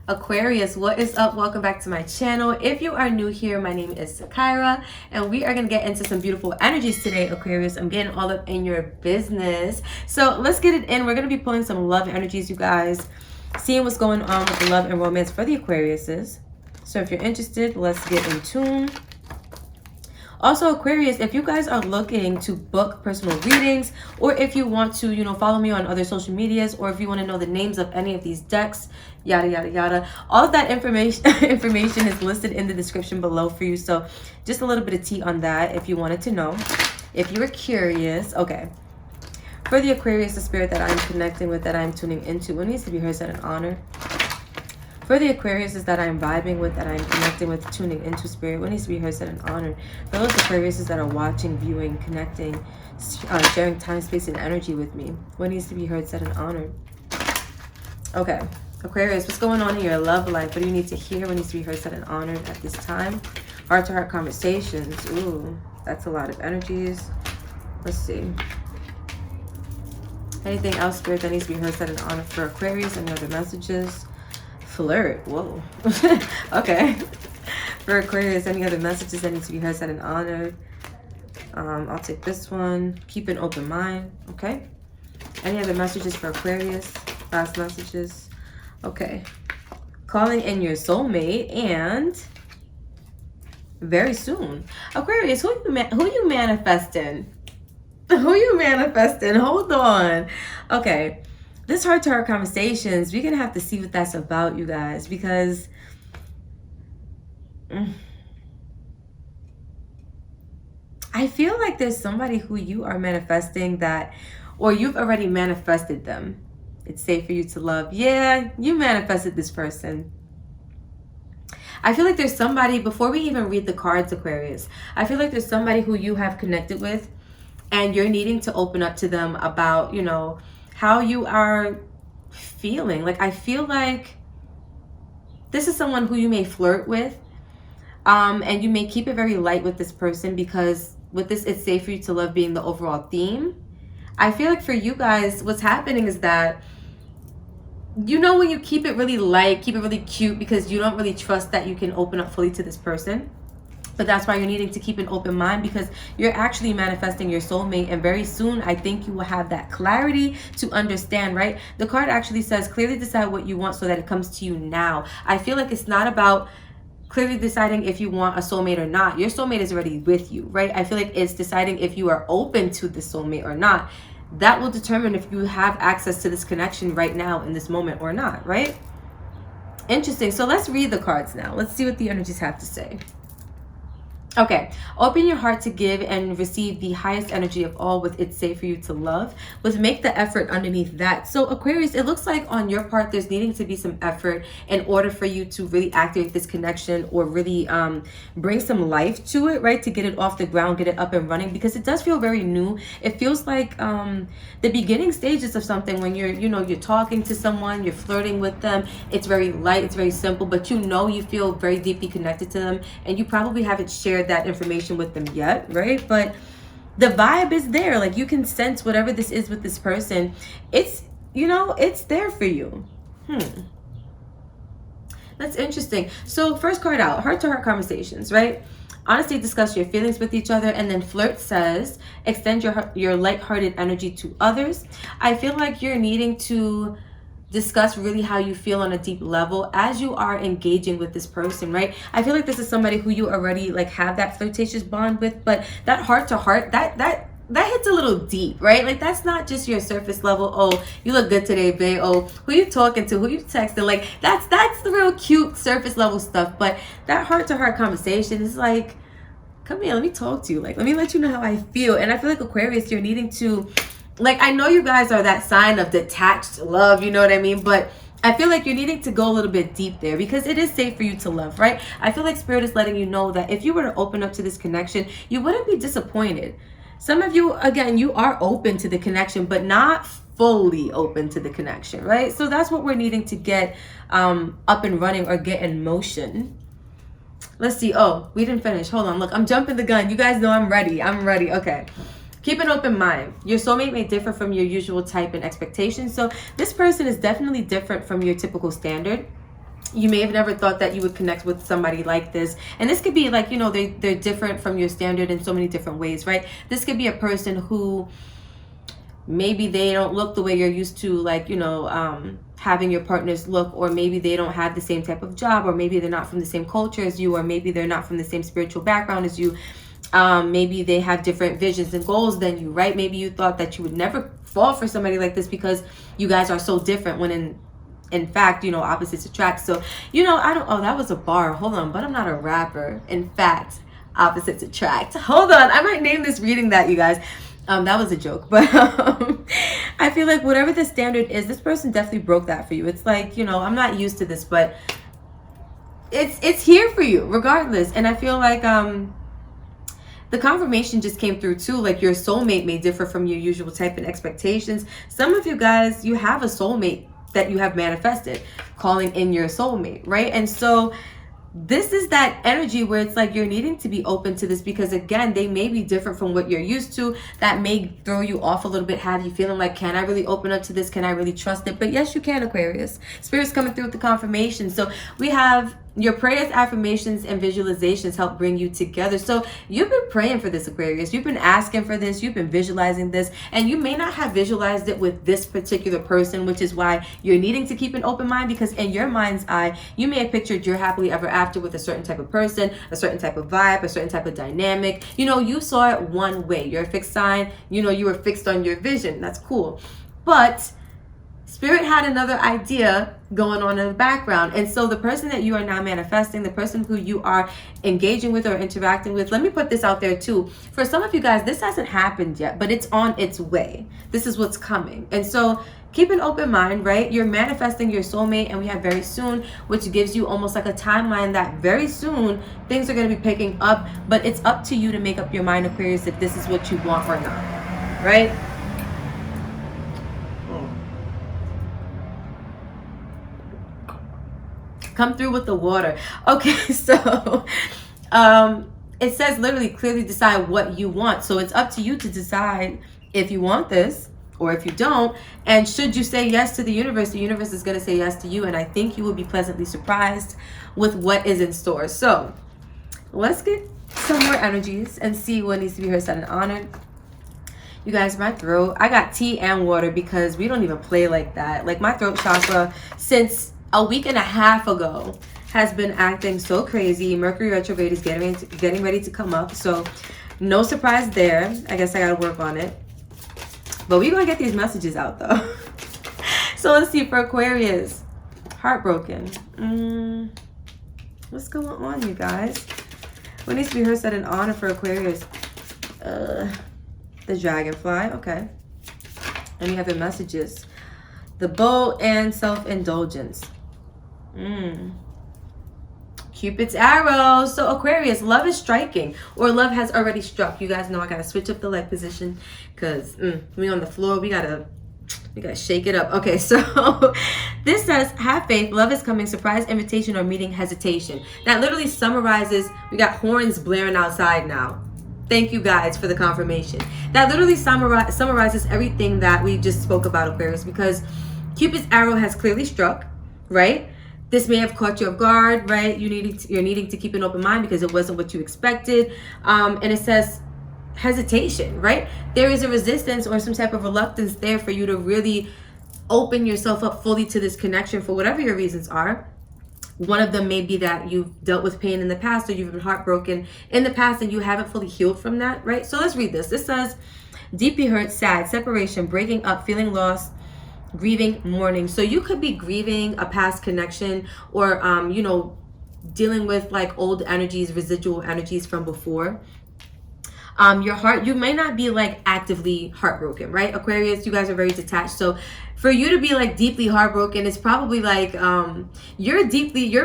Aquarius, what is up? Welcome back to my channel. If you are new here, my name is Sakira, and we are going to get into some beautiful energies today, Aquarius. I'm getting all up in your business. So let's get it in. We're going to be pulling some love energies, you guys, seeing what's going on with the love and romance for the Aquariuses. So if you're interested, let's get in tune. Also, Aquarius, if you guys are looking to book personal readings, or if you want to, follow me on other social medias, or if you want to know the names of any of these decks, yada, yada, yada, all of that information is listed in the description below for you. So just a little bit of tea on that if you wanted to know. If you were curious, okay. For the Aquarius, the spirit that I'm connecting with, that I'm tuning into, what needs to be heard, said, and honored. For the Aquariuses that I'm vibing with, that I'm connecting with, tuning into spirit, what needs to be heard, said, and honored. For those Aquariuses that are watching, viewing, connecting, sharing time, space, and energy with me, what needs to be heard, said, and honored. Okay, Aquarius, what's going on in your love life? What do you need to hear? What needs to be heard, said, and honored at this time? Heart-to-heart conversations. Ooh, that's a lot of energies. Let's see. Anything else, spirit, that needs to be heard, said, and honored for Aquarius? Any other messages? Flirt. Whoa. Okay. For Aquarius, any other messages that need to be heard, said, and honored? I'll take this one. Keep an open mind. Okay. Any other messages for Aquarius? Last messages. Okay. Calling in your soulmate, and very soon. Aquarius, who you manifesting? Who you manifesting? Hold on. Okay. This heart-to-heart conversations, we're going to have to see what that's about, you guys, because I feel like there's somebody who you are manifesting that, or you've already manifested them. It's safe for you to love. Yeah, you manifested this person. I feel like there's somebody, before we even read the cards, Aquarius, I feel like there's somebody who you have connected with, and you're needing to open up to them about, how you are feeling. Like, I feel like this is someone who you may flirt with, and you may keep it very light with this person, because with this, it's safe for you to love being the overall theme. I feel like for you guys, what's happening is that, when you keep it really light, keep it really cute, because you don't really trust that you can open up fully to this person. But that's why you're needing to keep an open mind, because you're actually manifesting your soulmate. And very soon, I think you will have that clarity to understand, right? The card actually says, clearly decide what you want so that it comes to you now. I feel like it's not about clearly deciding if you want a soulmate or not. Your soulmate is already with you, right? I feel like it's deciding if you are open to the soulmate or not. That will determine if you have access to this connection right now in this moment or not, right? Interesting. So let's read the cards now. Let's see what the energies have to say. Okay, open your heart to give and receive the highest energy of all, with it's safe for you to love, with make the effort underneath that. So Aquarius, it looks like on your part, there's needing to be some effort in order for you to really activate this connection, or really bring some life to it, right? To get it off the ground, get it up and running, because it does feel very new. It feels like the beginning stages of something, when you're talking to someone, you're flirting with them. It's very light, it's very simple, but you feel very deeply connected to them, and you probably haven't shared that information with them yet, right? But the vibe is there. Like, you can sense whatever this is with this person. It's it's there for you. That's interesting. So first card out, heart-to-heart conversations, right? Honestly, discuss your feelings with each other. And then flirt says, extend your light-hearted energy to others. I feel like you're needing to discuss really how you feel on a deep level as you are engaging with this person, right? I feel like this is somebody who you already have that flirtatious bond with, but that heart to heart, that hits a little deep, right? Like, that's not just your surface level, oh, you look good today, babe, oh, who you talking to, who you texting, like, that's the real cute surface level stuff. But that heart to heart conversation is like, come here, let me talk to you, like, let me let you know how I feel. And I feel like Aquarius, you're needing to, I know you guys are that sign of detached love, you know what I mean? But I feel like you're needing to go a little bit deep there, because it is safe for you to love, right? I feel like Spirit is letting you know that if you were to open up to this connection, you wouldn't be disappointed. Some of you, again, you are open to the connection, but not fully open to the connection, right? So that's what we're needing to get up and running, or get in motion. Let's see. Oh, we didn't finish. Hold on. Look, I'm jumping the gun. You guys know I'm ready. Okay. Keep an open mind. Your soulmate may differ from your usual type and expectations. So this person is definitely different from your typical standard. You may have never thought that you would connect with somebody like this. And this could be like, you know, they're different from your standard in so many different ways, right? This could be a person who maybe they don't look the way you're used to, like, you know, having your partners look, or maybe they don't have the same type of job, or maybe they're not from the same culture as you, or maybe they're not from the same spiritual background as you. Maybe they have different visions and goals than you, right? Maybe you thought that you would never fall for somebody like this because you guys are so different, when in fact, you know, opposites attract. So, you know, oh, that was a bar. Hold on, but I'm not a rapper. In fact, opposites attract. Hold on, I might name this reading that, you guys. That was a joke, but I feel like whatever the standard is, this person definitely broke that for you. It's like, you know, I'm not used to this, but it's here for you regardless. And I feel like the confirmation just came through too. Like, your soulmate may differ from your usual type and expectations. Some of you guys, you have a soulmate that you have manifested, calling in your soulmate, right? And so this is that energy where it's like you're needing to be open to this, because again, they may be different from what you're used to. That may throw you off a little bit, have you feeling like, can I really open up to this? Can I really trust it? But yes, you can, Aquarius. Spirit's coming through with the confirmation. So we have your prayers, affirmations, and visualizations help bring you together. So you've been praying for this, Aquarius. You've been asking for this. You've been visualizing this. And you may not have visualized it with this particular person, which is why you're needing to keep an open mind, because in your mind's eye, you may have pictured your happily ever after with a certain type of person, a certain type of vibe, a certain type of dynamic. You know, you saw it one way. You're a fixed sign. You know, you were fixed on your vision. That's cool. But Spirit had another idea going on in the background. And so the person that you are now manifesting, the person who you are engaging with or interacting with, let me put this out there too. For some of you guys, this hasn't happened yet, but it's on its way. This is what's coming. And so keep an open mind, right? You're manifesting your soulmate, and we have very soon, which gives you almost like a timeline that very soon things are going to be picking up. But it's up to you to make up your mind, Aquarius, if this is what you want or not, right? Come through with the water. Okay, so it says literally clearly decide what you want. So it's up to you to decide if you want this or if you don't. And should you say yes to the universe is going to say yes to you. And I think you will be pleasantly surprised with what is in store. So let's get some more energies and see what needs to be heard, said, and honored. You guys, my throat, I got tea and water because we don't even play like that. Like, my throat chakra, since a week and a half ago, has been acting so crazy. Mercury retrograde is getting ready to come up. So no surprise there. I guess I got to work on it. But we're going to get these messages out, though. So let's see, for Aquarius. Heartbroken. What's going on, you guys? What needs to be heard, said, and honored for Aquarius? The dragonfly. Okay. And we have the messages. The bow and self-indulgence. Cupid's arrow. So Aquarius, love is striking, or love has already struck. You guys know I gotta switch up the leg position because we on the floor. We gotta shake it up. Okay, so this says, have faith, love is coming, surprise invitation or meeting hesitation. That literally summarizes. We got horns blaring outside now. Thank you guys for the confirmation. That literally summarizes everything that we just spoke about, Aquarius, because Cupid's arrow has clearly struck, right? This may have caught you off guard, right? You're needing to keep an open mind because it wasn't what you expected. And it says hesitation, right? There is a resistance or some type of reluctance there for you to really open yourself up fully to this connection for whatever your reasons are. One of them may be that you've dealt with pain in the past, or you've been heartbroken in the past and you haven't fully healed from that, right? So let's read this. This says, deeply hurt, sad, separation, breaking up, feeling lost, grieving, mourning. So you could be grieving a past connection, or you know, dealing with like old energies, residual energies from before. Your heart, you may not be like actively heartbroken, right? Aquarius, you guys are very detached. So for you to be like deeply heartbroken, it's probably like your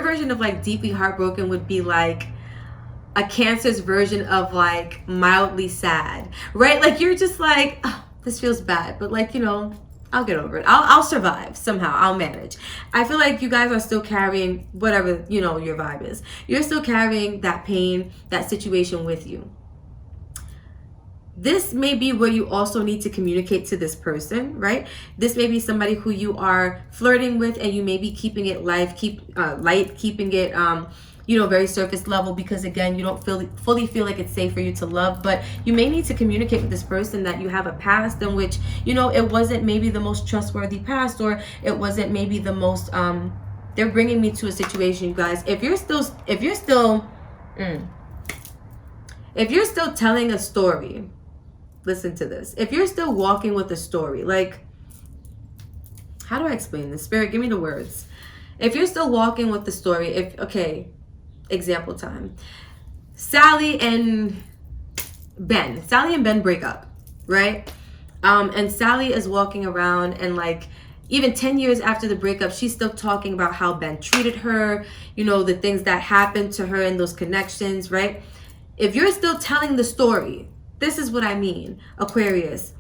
version of like deeply heartbroken would be like a Cancer's version of like mildly sad, right? Like, you're just like, oh, this feels bad, but like, you know, I'll get over it. I'll survive somehow. I'll manage. I feel like you guys are still carrying whatever, you know, your vibe is. You're still carrying that pain, that situation with you. this may be where you also need to communicate to this person, right? This may be somebody who you are flirting with, and you may be keeping it light, keeping it very surface level, because again, you don't fully feel like it's safe for you to love. But you may need to communicate with this person that you have a past in which, it wasn't maybe the most trustworthy past, or it wasn't maybe the most they're bringing me to a situation, you guys. If you're still telling a story, listen to this. If you're still walking with a story, like, how do I explain this? Spirit, give me the words. If you're still walking with the story, example time. Sally and Ben break up, right? And Sally is walking around, and like, even 10 years after the breakup, she's still talking about how Ben treated her, the things that happened to her and those connections, right? If you're still telling the story, this is what I mean, Aquarius.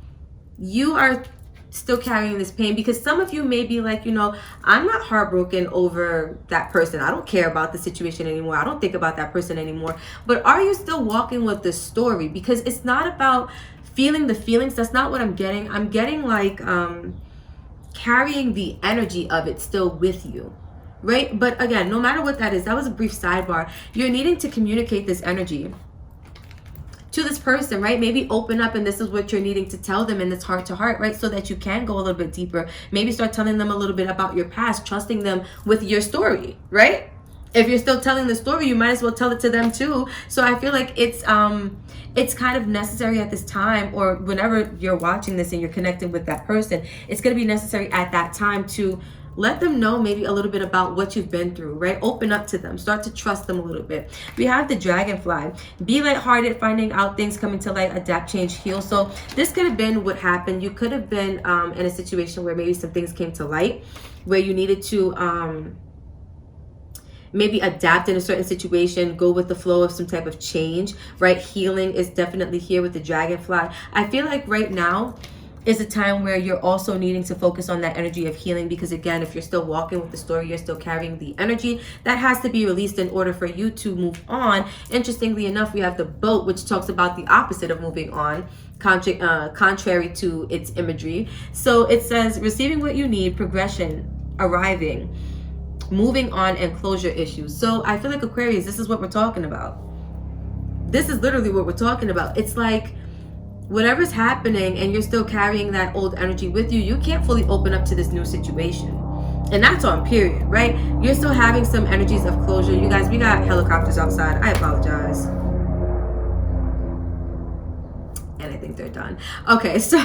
You are still carrying this pain, because some of you may be like, I'm not heartbroken over that person. I don't care about the situation anymore. I don't think about that person anymore. But are you still walking with the story? Because it's not about feeling the feelings. That's not what I'm getting. I'm getting like carrying the energy of it still with you, right? But again, no matter what that is, that was a brief sidebar. You're needing to communicate this energy to this person, right? Maybe open up, and this is what you're needing to tell them in this heart to heart, right? So that you can go a little bit deeper. Maybe start telling them a little bit about your past, trusting them with your story, right? If you're still telling the story, you might as well tell it to them too. So I feel like it's kind of necessary at this time, or whenever you're watching this and you're connected with that person, it's going to be necessary at that time to let them know maybe a little bit about what you've been through, right? Open up to them. Start to trust them a little bit. We have the dragonfly. Be lighthearted, finding out things coming to light, adapt, change, heal. So this could have been what happened. You could have been in a situation where maybe some things came to light, where you needed to maybe adapt in a certain situation, go with the flow of some type of change, right? Healing is definitely here with the dragonfly. I feel like right now is a time where you're also needing to focus on that energy of healing, because again, if you're still walking with the story, you're still carrying the energy that has to be released in order for you to move on. Interestingly enough, we have the boat, which talks about the opposite of moving on, contrary to its imagery. So it says receiving what you need, progression, arriving, moving on, and closure issues. So I feel like Aquarius, this is what we're talking about. This is literally what we're talking about. It's like whatever's happening and you're still carrying that old energy with you, you can't fully open up to this new situation. And that's on period, right? You're still having some energies of closure. You guys, we got helicopters outside. I apologize. And I think they're done. Okay, so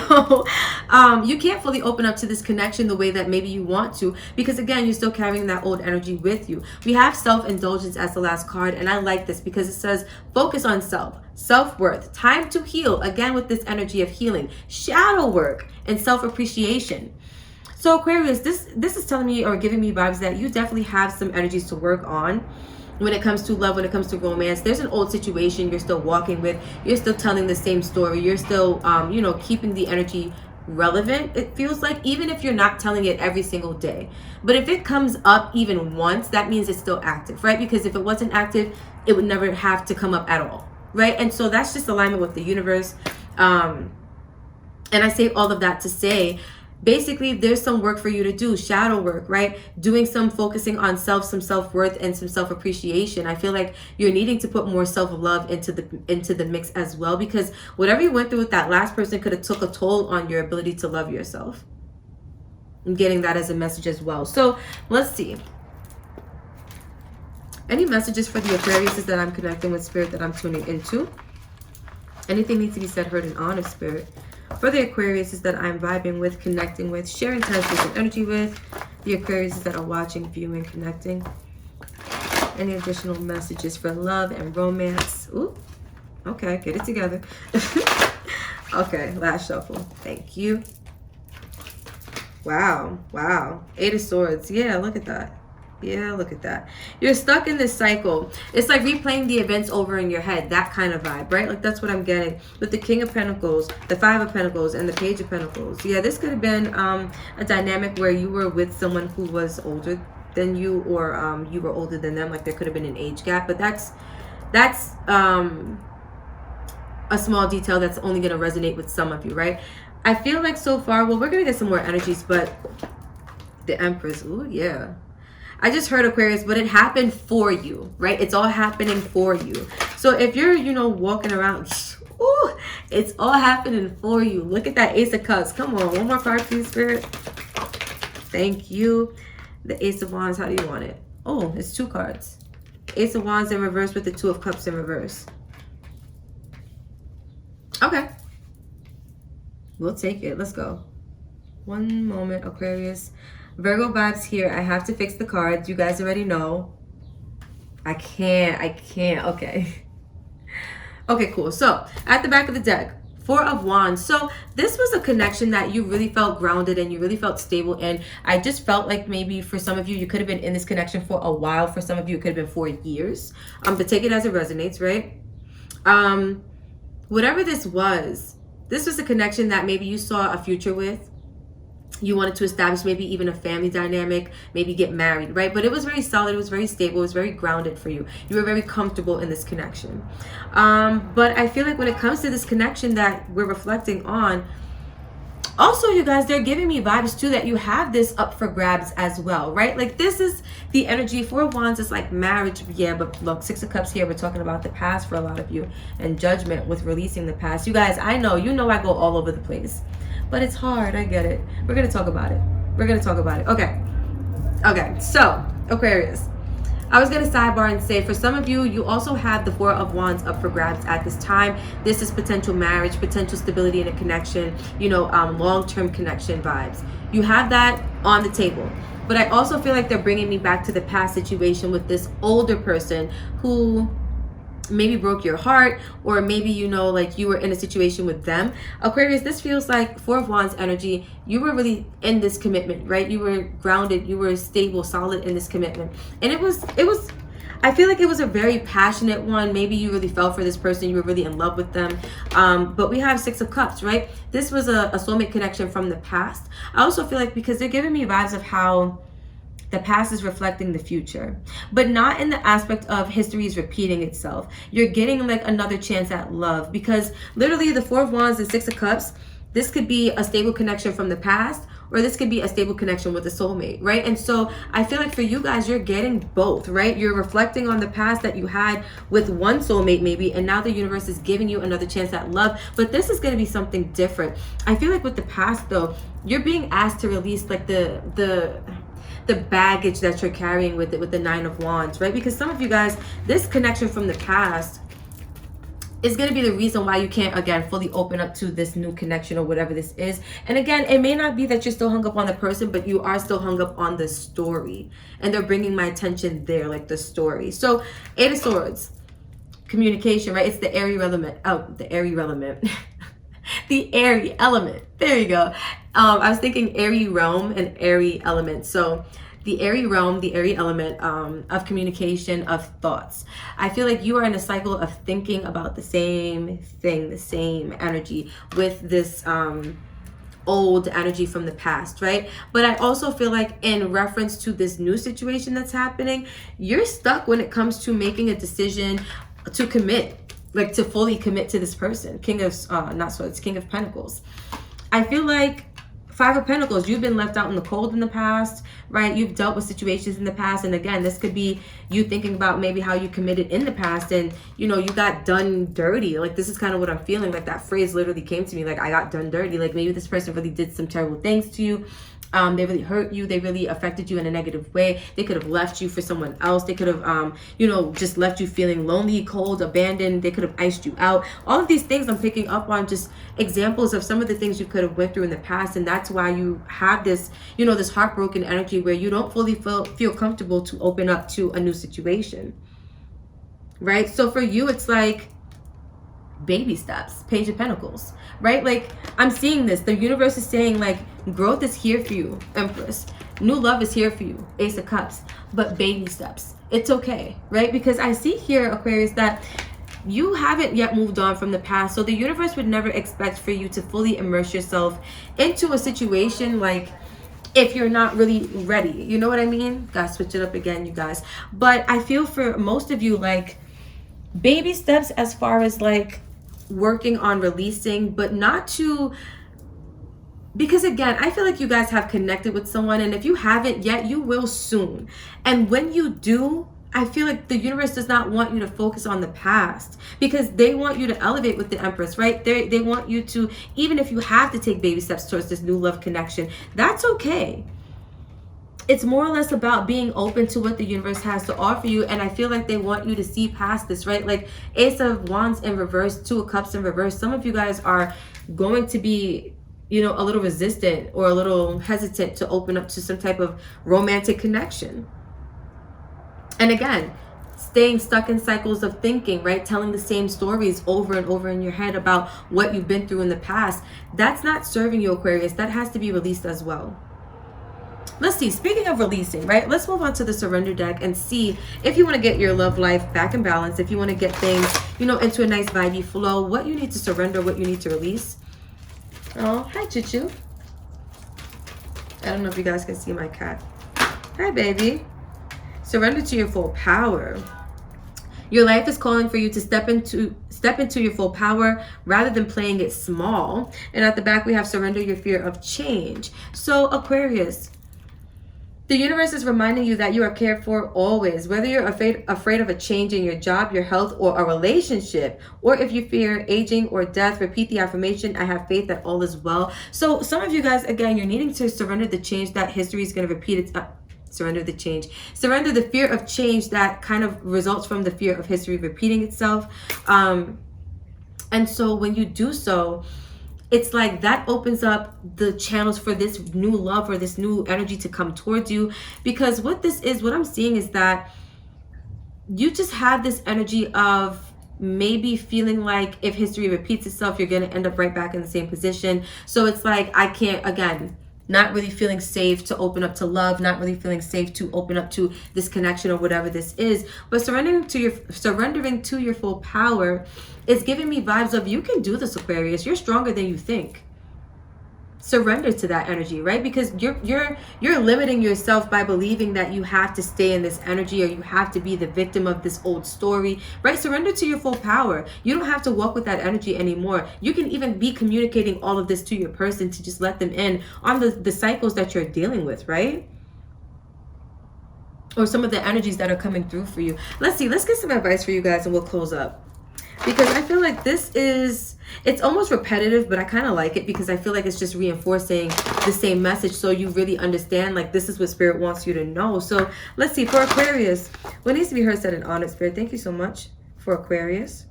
you can't fully open up to this connection the way that maybe you want to, because again, you're still carrying that old energy with you. We have self-indulgence as the last card, and I like this because it says focus on self-worth, time to heal, again with this energy of healing, shadow work, and self-appreciation. So Aquarius, this is telling me or giving me vibes that you definitely have some energies to work on when it comes to love, when it comes to romance. There's an old situation you're still walking with. You're still telling the same story. You're still, keeping the energy relevant, it feels like, even if you're not telling it every single day. But if it comes up even once, that means it's still active, right? Because if it wasn't active, it would never have to come up at all, right? And so that's just alignment with the universe. And I say all of that to say, basically, there's some work for you to do, shadow work, right? Doing some focusing on some self-worth, and some self-appreciation. I feel like you're needing to put more self-love into the mix as well, because whatever you went through with that last person could have took a toll on your ability to love yourself. I'm getting that as a message as well. So let's see. Any messages for the Aquarius that I'm connecting with, Spirit, that I'm tuning into? Anything needs to be said, heard, and honored, Spirit. For the Aquarius that I'm vibing with, connecting with, sharing time, space, and energy with. The Aquarius that are watching, viewing, connecting. Any additional messages for love and romance? Ooh, okay, get it together. Okay, last shuffle. Thank you. Wow, wow. 8 of Swords. Yeah, look at that. Yeah, look at that. You're stuck in this cycle. It's like replaying the events over in your head. That kind of vibe, right? Like, that's what I'm getting with the King of Pentacles, the 5 of Pentacles, and the Page of Pentacles. Yeah, this could have been a dynamic where you were with someone who was older than you, or you were older than them. Like, there could have been an age gap. But that's a small detail that's only going to resonate with some of you, right? I feel like so far, well, we're going to get some more energies, but the Empress, ooh, yeah. I just heard Aquarius, but it happened for you, right? It's all happening for you. So if you're, you know, walking around, ooh, it's all happening for you. Look at that Ace of Cups. Come on, one more card, please, Spirit. Thank you. The Ace of Wands, how do you want it? Oh, it's 2 cards. Ace of Wands in reverse with the 2 of Cups in reverse. Okay. We'll take it. Let's go. One moment, Aquarius. Virgo vibes here. I have to fix the cards. You guys already know. I can't. Okay. Okay, cool. So, at the back of the deck, 4 of Wands. So, this was a connection that you really felt grounded and you really felt stable in. I just felt like maybe for some of you, you could have been in this connection for a while. For some of you, it could have been 4 years. But take it as it resonates, right? Whatever this was a connection that maybe you saw a future with. You wanted to establish maybe even a family dynamic, maybe get married, right? But it was very solid, it was very stable, it was very grounded for you. You were very comfortable in this connection. But I feel like when it comes to this connection that we're reflecting on, also, you guys, they're giving me vibes too that you have this up for grabs as well, right? Like this is the energy. 4 of Wands is like marriage. Yeah, but look, 6 of Cups here. We're talking about the past for a lot of you and judgment with releasing the past. You guys, I know I go all over the place, but it's hard. I get it. We're going to talk about it. Okay. So Aquarius, I was going to sidebar and say for some of you, you also have the 4 of Wands up for grabs at this time. This is potential marriage, potential stability in a connection, long-term connection vibes. You have that on the table. But I also feel like they're bringing me back to the past situation with this older person who maybe broke your heart, or maybe you were in a situation with them. Aquarius, this feels like 4 of Wands energy. You were really in this commitment, right? You were grounded, you were stable, solid in this commitment, and it was I feel like it was a very passionate one. Maybe you really fell for this person, you were really in love with them. But we have 6 of Cups, right? This was a soulmate connection from the past. I also feel like because they're giving me vibes of how the past is reflecting the future, but not in the aspect of history is repeating itself. You're getting like another chance at love, because literally the 4 of Wands and 6 of Cups, this could be a stable connection from the past, or this could be a stable connection with a soulmate, right? And so I feel like for you guys, you're getting both, right? You're reflecting on the past that you had with one soulmate maybe, and now the universe is giving you another chance at love, but this is going to be something different. I feel like with the past though, you're being asked to release like the baggage that you're carrying with it, with the 9 of Wands, right? Because some of you guys, this connection from the past is going to be the reason why you can't, again, fully open up to this new connection or whatever this is. And again, it may not be that you're still hung up on the person, but you are still hung up on the story. And they're bringing my attention there, like the story. So 8 of Swords, communication, right? It's the airy element. Oh, the airy element. The airy element. There you go. I was thinking airy realm and airy element. So the airy realm, the airy element of communication, of thoughts. I feel like you are in a cycle of thinking about the same thing, the same energy with this old energy from the past, right? But I also feel like in reference to this new situation that's happening, you're stuck when it comes to making a decision to commit, like to fully commit to this person. King of not Swords, King of Pentacles. I feel like 5 of Pentacles, you've been left out in the cold in the past, right? You've dealt with situations in the past, and again, this could be you thinking about maybe how you committed in the past, and you got done dirty. Like this is kind of what I'm feeling. Like that phrase literally came to me, like I got done dirty. Like maybe this person really did some terrible things to you. They really hurt you. They really affected you in a negative way. They could have left you for someone else. They could have, just left you feeling lonely, cold, abandoned. They could have iced you out. All of these things I'm picking up on, just examples of some of the things you could have went through in the past. And that's why you have this, this heartbroken energy where you don't fully feel comfortable to open up to a new situation, right? So for you, it's like baby steps. Page of Pentacles, right? Like I'm seeing this. The universe is saying like growth is here for you, Empress. New love is here for you, Ace of Cups. But baby steps. It's okay, right? Because I see here, Aquarius, that you haven't yet moved on from the past. So the universe would never expect for you to fully immerse yourself into a situation like if you're not really ready. You know what I mean? Gotta switch it up again, you guys. But I feel for most of you, like baby steps as far as like working on releasing, but not to, because again, I feel like you guys have connected with someone, and if you haven't yet, you will soon. And when you do, I feel like the universe does not want you to focus on the past, because they want you to elevate with the Empress, right? They want you to, even if you have to take baby steps towards this new love connection, that's okay. It's more or less about being open to what the universe has to offer you. And I feel like they want you to see past this, right? Like Ace of Wands in reverse, Two of Cups in reverse. Some of you guys are going to be, you know, a little resistant or a little hesitant to open up to some type of romantic connection. And again, staying stuck in cycles of thinking, right? Telling the same stories over and over in your head about what you've been through in the past. That's not serving you, Aquarius. That has to be released as well. Let's see, speaking of releasing, right? Let's move on to the surrender deck and see if you want to get your love life back in balance, if you want to get things, you know, into a nice vibey flow, what you need to surrender, what you need to release. Oh, hi, Choo-Choo. I don't know if you guys can see my cat. Hi, baby. Surrender to your full power. Your life is calling for you to step into your full power rather than playing it small. And at the back, we have surrender your fear of change. So, Aquarius, the universe is reminding you that you are cared for always, whether you're afraid of a change in your job, your health, or a relationship, or if you fear aging or death, repeat the affirmation, I have faith that all is well. So some of you guys, again, you're needing to surrender the change that history is going to repeat itself. Surrender the change. Surrender the fear of change that kind of results from the fear of history repeating itself. And so when you do so, it's like that opens up the channels for this new love or this new energy to come towards you. Because what this is, what I'm seeing is that you just have this energy of maybe feeling like if history repeats itself, you're going to end up right back in the same position. So it's like, I can't, again, not really feeling safe to open up to love, not really feeling safe to open up to this connection or whatever this is. But surrendering to your full power is giving me vibes of you can do this, Aquarius. You're stronger than you think. Surrender to that energy, right? Because you're limiting yourself by believing that you have to stay in this energy or you have to be the victim of this old story, right? Surrender to your full power. You don't have to walk with that energy anymore. You can even be communicating all of this to your person to just let them in on the cycles that you're dealing with, right? Or some of the energies that are coming through for you. Let's see, let's get some advice for you guys and we'll close up. Because I feel like this is, it's almost repetitive, but I kind of like it because I feel like it's just reinforcing the same message. So you really understand, like, this is what Spirit wants you to know. So let's see, for Aquarius, what needs to be heard, said, and honored, Spirit? Thank you so much for Aquarius.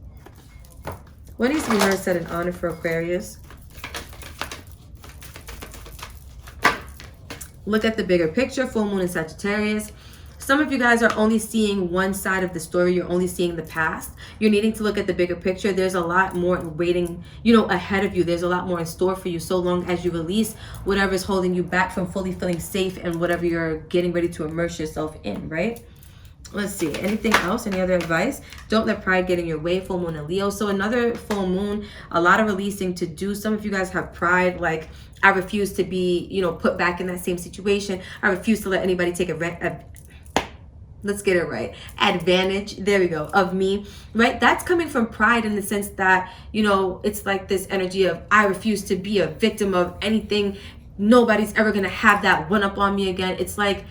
What needs to be heard, said, and honored for Aquarius? Look at the bigger picture, full moon in Sagittarius. Some of you guys are only seeing one side of the story. You're only seeing the past. You're needing to look at the bigger picture. There's a lot more waiting, you know, ahead of you. There's a lot more in store for you so long as you release whatever is holding you back from fully feeling safe and whatever you're getting ready to immerse yourself in, right? Let's see. Anything else? Any other advice? Don't let pride get in your way. Full moon in Leo. So another full moon, a lot of releasing to do. Some of you guys have pride, like, I refuse to be, you know, put back in that same situation. I refuse to let anybody take let's get it right, advantage, there we go, of me, right? That's coming from pride in the sense that, you know, it's like this energy of I refuse to be a victim of anything. Nobody's ever going to have that one up on me again. It's like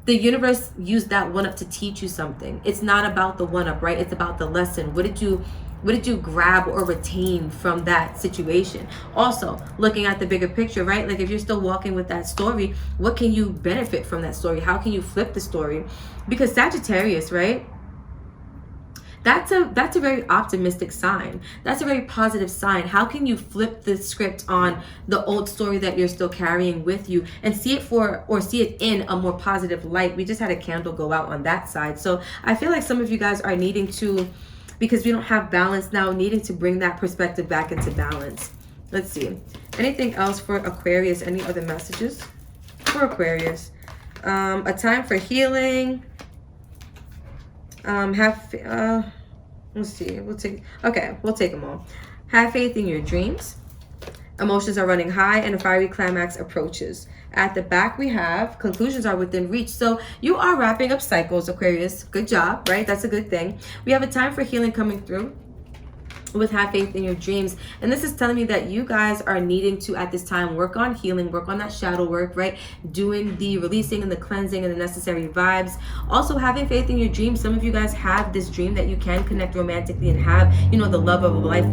the universe used that one up to teach you something. It's not about the one up, right? It's about the lesson. What did you grab or retain from that situation? Also, looking at the bigger picture, right? Like if you're still walking with that story, what can you benefit from that story? How can you flip the story? Because Sagittarius, right? That's a very optimistic sign. That's a very positive sign. How can you flip the script on the old story that you're still carrying with you and see it in a more positive light? We just had a candle go out on that side. So I feel like some of you guys are needing to, because we don't have balance now, needing to bring that perspective back into balance. Let's see. Anything else for Aquarius? Any other messages for Aquarius? A time for healing. Let's see. We'll take them all. Have faith in your dreams. Emotions are running high and a fiery climax approaches. At the back, we have conclusions are within reach. So you are wrapping up cycles, Aquarius. Good job, right? That's a good thing. We have a time for healing coming through. with have faith in your dreams. And this is telling me that you guys are needing to at this time work on healing, work on that shadow work, right? Doing the releasing and the cleansing and the necessary vibes. Also having faith in your dreams. Some of you guys have this dream that you can connect romantically and have, you know, the love of a life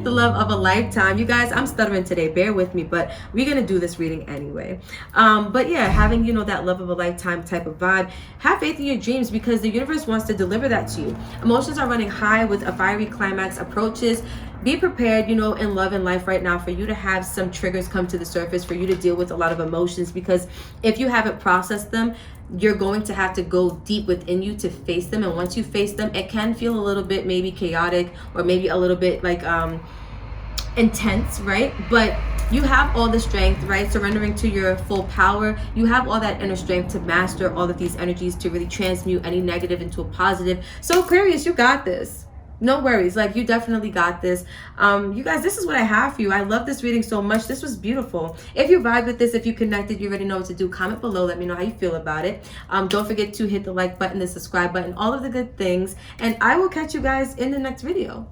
the love of a lifetime. You guys, I'm stuttering today, bear with me, but we're gonna do this reading anyway. But yeah, having, you know, that love of a lifetime type of vibe. Have faith in your dreams, because the universe wants to deliver that to you. Emotions are running high with a fiery climax approaches. Be prepared, you know, in love and life right now, for you to have some triggers come to the surface, for you to deal with a lot of emotions, because if you haven't processed them, you're going to have to go deep within you to face them. And once you face them, it can feel a little bit maybe chaotic, or maybe a little bit like intense, right? But you have all the strength, right? Surrendering to your full power. You have all that inner strength to master all of these energies, to really transmute any negative into a positive. So Aquarius, you got this. No worries, like you definitely got this. You guys, this is what I have for you. I love this reading so much. This was beautiful. If you vibe with this, if you connected, you already know what to do. Comment below, let me know how you feel about it. Don't forget to hit the like button, the subscribe button, all of the good things. And I will catch you guys in the next video.